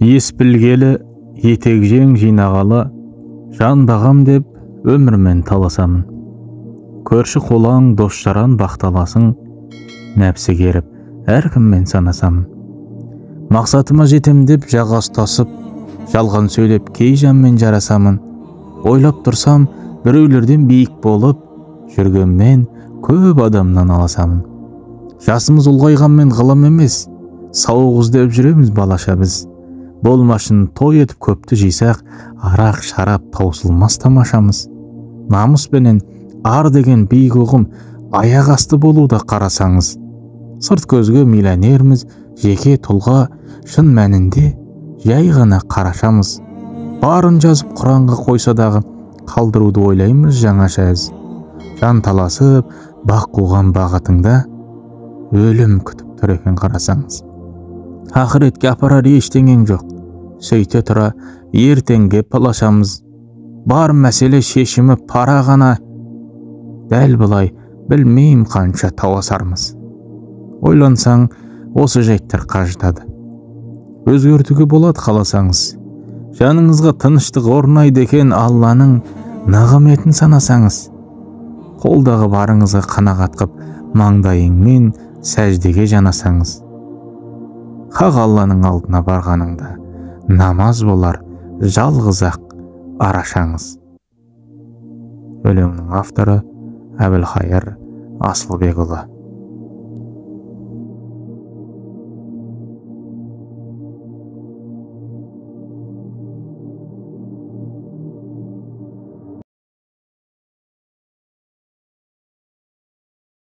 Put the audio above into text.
ес білгелі, етек жең жинағалы, жан бағам деп өмірмен таласамын. Көрші қолаң дос жаран бақталасың, нәпсі керіп, әркіммен санасамын. Мақсатыма жетем деп жаға ұстасып, жалған сөйлеп кей жанмен жарасамын. Ойлап тұрсам, біреулерден биік болып, жүргенмен көп адамнан аласамын. Жасымыз ұлғайғанмен ғылым емес, сауық іздеп жүреміз балаша біз. Болмашын той етіп көпті жисақ, арақ шарап таусылмас тамашамыз. Намыспенен ар деген биік ұғым аяқ асты болуда қарасаңыз. Сырт көзге миллионерміз, жеке тұлға, шын мәнінде жай ғана қарашамыз. Барын жазып Құранға қойса дағы, қалдыруды ойлаймыз жаңаша әз. Жан таласып, бақ қуған бағытыңда өлім күтіп тұр екен қарасаңыз. Ақыретке апарар ештеңең жоқ. Сөйте тұра ертеңге палашамыз. Бар мәселе шешімі пара ғана. Дәл бұлай білмейм қанша тауасармыз. Ойлансаң, осы жайттар қажытады. Өзгертуге болады қаласаңыз. Жаныңызға тыныштық орнайды екен Алланың нығыметін санасаңыз. Қолдағы барыңызға қанағат қып, маңдайыңмен сәждеге жанасаңыз. Хақ Алланың алдына барғаныңда намаз болар жалғыз ақ арашаңыз. Өлеңнің авторы Әбілхайыр Асылбекұлы.